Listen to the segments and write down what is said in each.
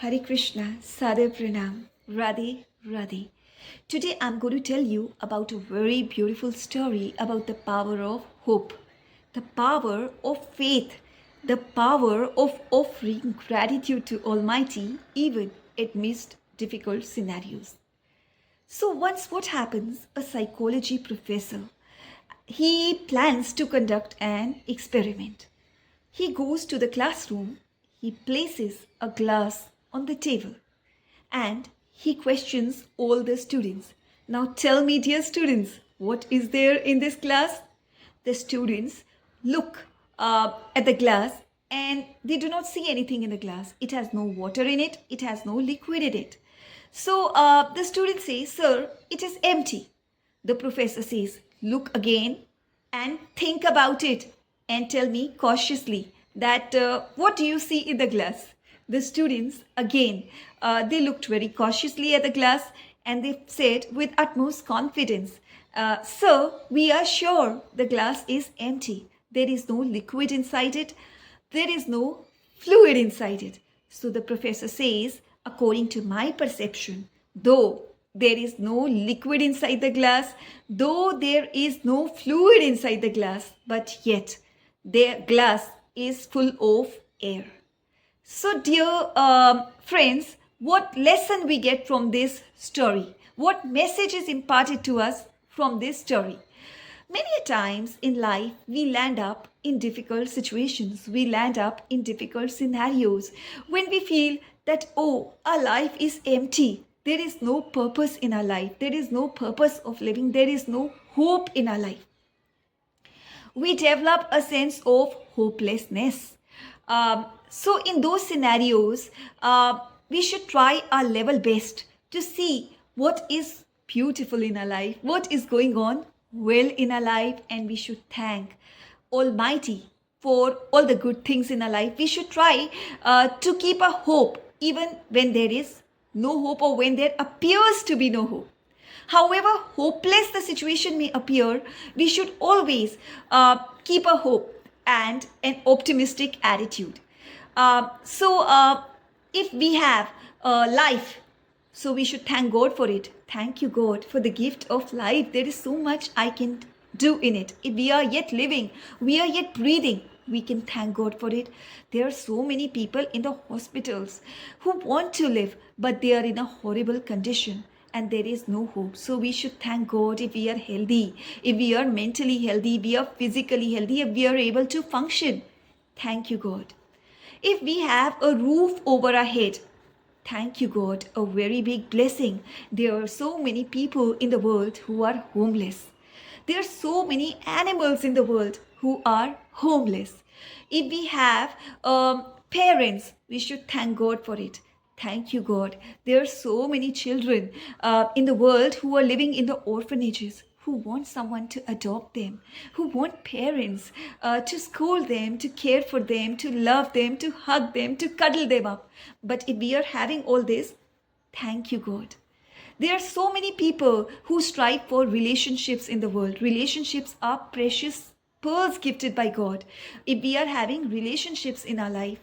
Hare Krishna, Sadhu Pranam, Radhe Radhe. Today I'm going to tell you about a very beautiful story about the power of hope, the power of faith, the power of offering gratitude to Almighty even amidst difficult scenarios. So once what happens, a psychology professor, he plans to conduct an experiment. He goes to the classroom, he places a glass on the table, and he questions all the students. Now tell me, dear students, what is there in this glass? The students look at the glass and they do not see anything in the glass. It has no water in it, it has no liquid in it. So the student says, Sir, it is empty. The professor says, Look again and think about it and tell me cautiously that what do you see in the glass? The students again, they looked very cautiously at the glass and they said with utmost confidence, Sir, we are sure the glass is empty. There is no liquid inside it. There is no fluid inside it. So the professor says, according to my perception, though there is no liquid inside the glass, though there is no fluid inside the glass, but yet the glass is full of air. So, dear friends, what lesson we get from this story? What message is imparted to us from this story? Many times in life, we land up in difficult situations. We land up in difficult scenarios when we feel that, oh, our life is empty. There is no purpose in our life. There is no purpose of living. There is no hope in our life. We develop a sense of hopelessness. So in those scenarios, we should try our level best to see what is beautiful in our life, what is going on well in our life, and we should thank Almighty for all the good things in our life. We should try to keep a hope even when there is no hope or when there appears to be no hope. However hopeless the situation may appear, we should always keep a hope and an optimistic attitude. So if we have life, so we should thank God for it. Thank you, God, for the gift of life. There is so much I can do in it. If we are yet living, we are yet breathing, we can thank God for it. There are so many people in the hospitals who want to live, but they are in a horrible condition and there is no hope. So we should thank God if we are healthy, if we are mentally healthy, we are physically healthy, if we are able to function. Thank you, God. If we have a roof over our head, thank you, God, a very big blessing. There are so many people in the world who are homeless. There are so many animals in the world who are homeless. If we have parents, we should thank God for it. Thank you, God. There are so many children in the world who are living in the orphanages, who want someone to adopt them, who want parents to school them, to care for them, to love them, to hug them, to cuddle them up. But if we are having all this, thank you, God. There are so many people who strive for relationships in the world. Relationships are precious pearls gifted by God. If we are having relationships in our life,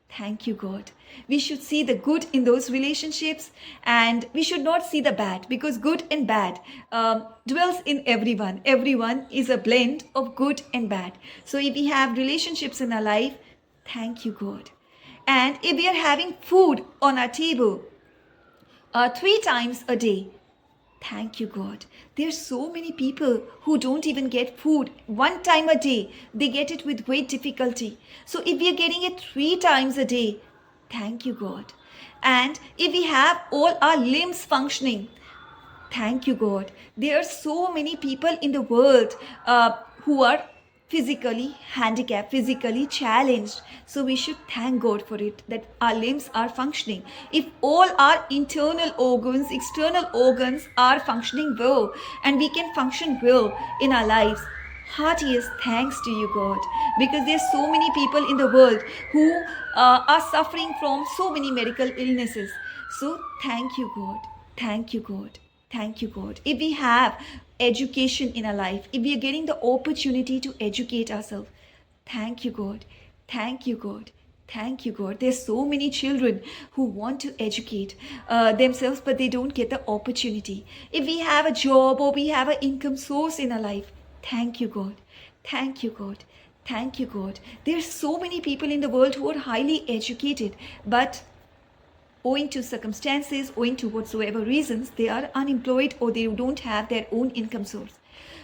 thank you, God. We should see the good in those relationships and we should not see the bad, because good and bad dwells in everyone. Everyone is a blend of good and bad. So if we have relationships in our life, thank you, God. And if we are having food on our table 3 times a day, thank you, God. There's so many people who don't even get food 1 time a day. They get it with great difficulty. So if we are getting it 3 times a day, thank you, God. And if we have all our limbs functioning, thank you, God. There are so many people in the world who are physically handicapped, physically challenged. So we should thank God for it, that our limbs are functioning. If all our internal organs, external organs are functioning well and we can function well in our lives, heartiest thanks to you, God, because there's so many people in the world who are suffering from so many medical illnesses. So thank you, God. Thank you, God. Thank you, God. If we have education in our life, if we are getting the opportunity to educate ourselves, thank you, God. Thank you, God. Thank you, God. There's so many children who want to educate themselves, but they don't get the opportunity. If we have a job or we have an income source in our life, thank you, God. Thank you, God. Thank you, God. There's so many people in the world who are highly educated, but owing to circumstances, owing to whatsoever reasons, they are unemployed or they don't have their own income source.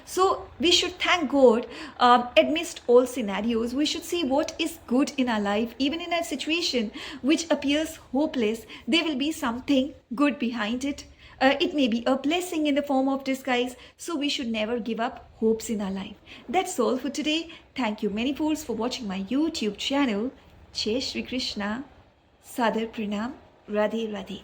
So we should thank God amidst all scenarios. We should see what is good in our life. Even in a situation which appears hopeless, there will be something good behind it. It may be a blessing in the form of disguise. So we should never give up hopes in our life. That's all for today. Thank you many folks for watching my YouTube channel. Jai Shri Krishna. Sadar Pranam. Radhe Radhe.